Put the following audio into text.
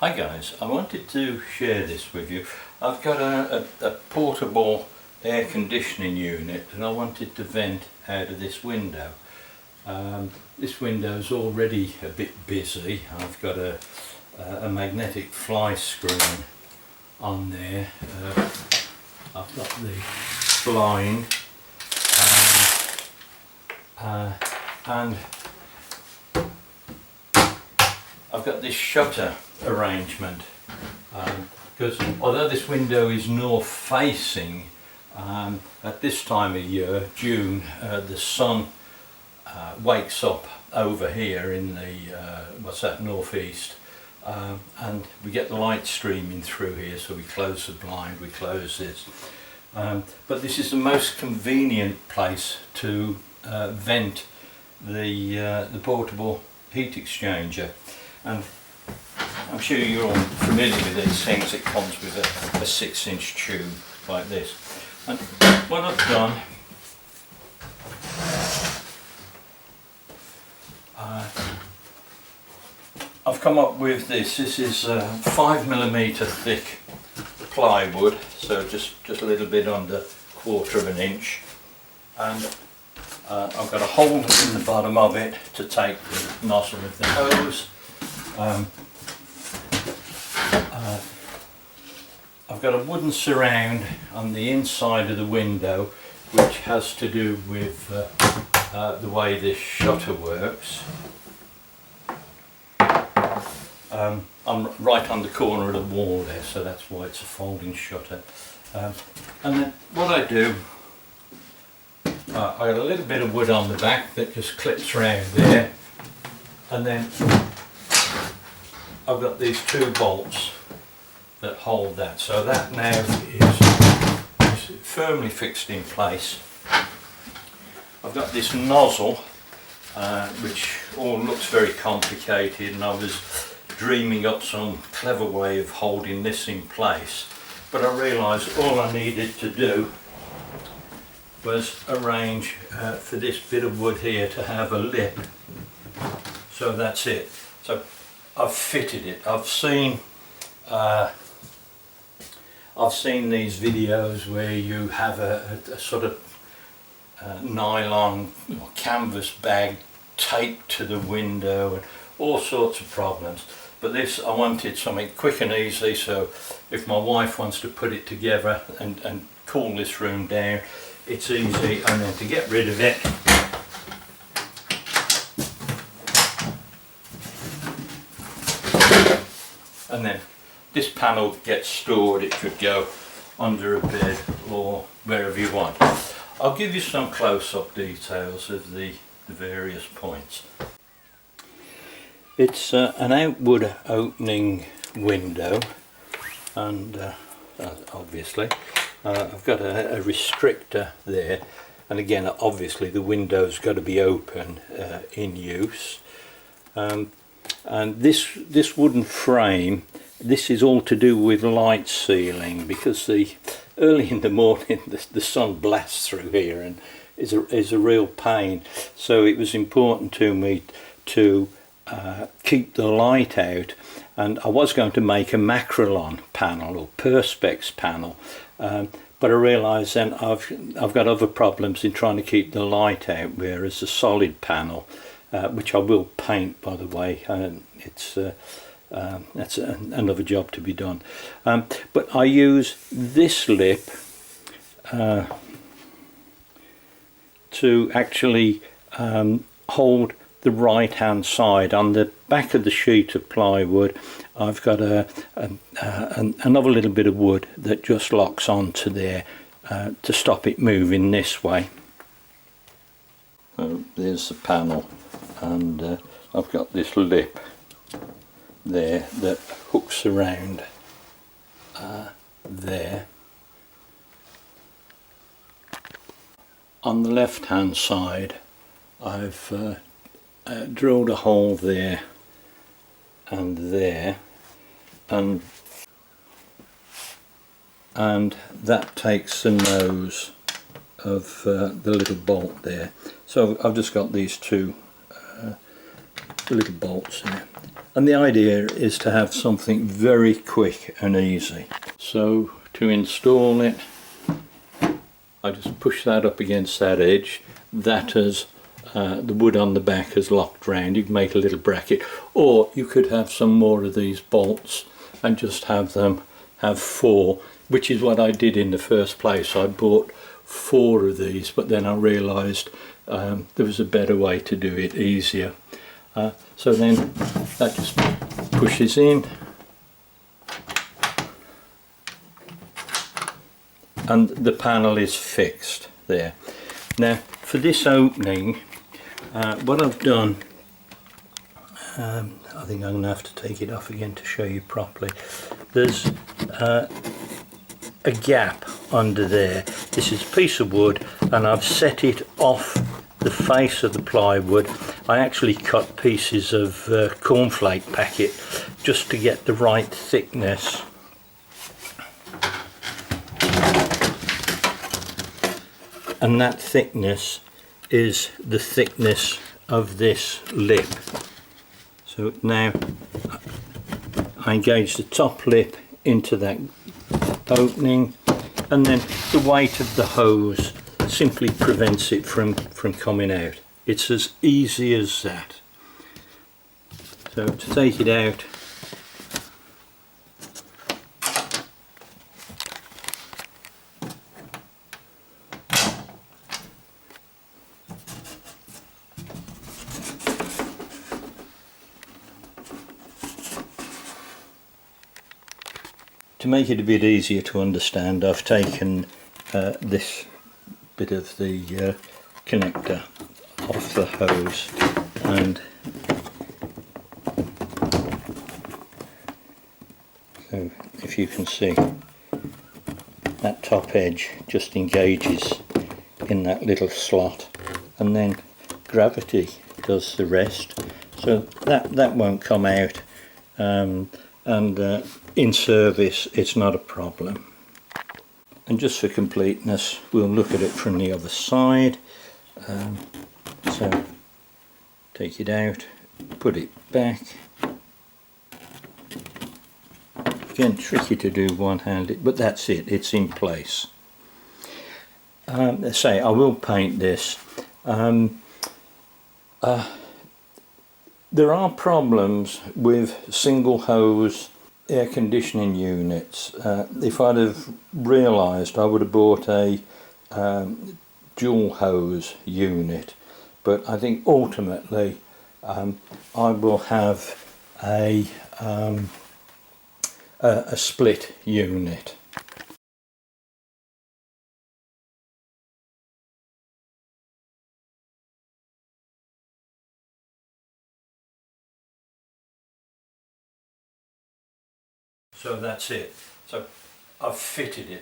Hi guys, I wanted to share this with you. I've got a portable air conditioning unit and I wanted to vent out of this window. This window is already a bit busy. I've got a magnetic fly screen on there. I've got the blind and I've got this shutter arrangement because although this window is north facing, at this time of year, June, the sun wakes up over here in the northeast, and we get the light streaming through here, so we close the blind, we close this. But this is the most convenient place to vent the portable heat exchanger. And I'm sure you're all familiar with these things. It comes with a 6-inch tube like this. And what I've done, I've come up with this. This is 5mm thick plywood, so just a little bit under 1/4 of an inch. And I've got a hole in the bottom of it to take the nozzle of the hose. I've got a wooden surround on the inside of the window, which has to do with the way this shutter works. I'm right on the corner of the wall there, so that's why it's a folding shutter. And then what I do, I got a little bit of wood on the back that just clips around there, and then I've got these 2 bolts that hold that, so that now is firmly fixed in place. I've got this nozzle which all looks very complicated, and I was dreaming up some clever way of holding this in place, but I realised all I needed to do was arrange for this bit of wood here to have a lip. So that's it. So I've fitted it. I've seen these videos where you have a sort of nylon or canvas bag taped to the window and all sorts of problems. But this, I wanted something quick and easy, so if my wife wants to put it together and cool this room down, it's easy. And then to get rid of it, and then this panel gets stored. It could go under a bed or wherever you want. I'll give you some close-up details of the various points. It's an outward opening window, and obviously I've got a restrictor there, and again obviously the window's got to be open in use. And this wooden frame, this is all to do with light sealing, because early in the morning the sun blasts through here and is a real pain. So it was important to me to keep the light out, and I was going to make a macrolon panel or perspex panel, but I realised then I've got other problems in trying to keep the light out, whereas a solid panel, which I will paint by the way, that's another job to be done. But I use this lip to actually hold the right hand side. On the back of the sheet of plywood I've got another little bit of wood that just locks onto there to stop it moving this way. There's the panel, and I've got this lip there that hooks around there. On the left hand side I've drilled a hole there and there, and that takes the nose of the little bolt there. So I've just got these 2 little bolts there. And the idea is to have something very quick and easy. So to install it, I just push that up against that edge. That has the wood on the back is locked round. You can make a little bracket, or you could have some more of these bolts and just have 4, which is what I did in the first place. I bought 4 of these, but then I realised there was a better way to do it, easier. So then that just pushes in, and the panel is fixed there. Now for this opening, what I've done, I think I'm going to have to take it off again to show you properly. There's a gap under there. This is a piece of wood, and I've set it off the face of the plywood. I actually cut pieces of cornflake packet just to get the right thickness. And that thickness is the thickness of this lip. So now I engage the top lip into that opening, and then the weight of the hose simply prevents it from coming out. It's as easy as that. So to take it out, to make it a bit easier to understand, I've taken this bit of the connector off the hose, and so if you can see, that top edge just engages in that little slot, and then gravity does the rest, so that won't come out, and in service it's not a problem. And just for completeness, we'll look at it from the other side. So take it out, put it back. Again, tricky to do one-handed, but that's it, it's in place. Let's say I will paint this. There are problems with single hose air conditioning units. If I'd have realised, I would have bought a dual hose unit, but I think ultimately I will have a split unit. So that's it. So I've fitted it.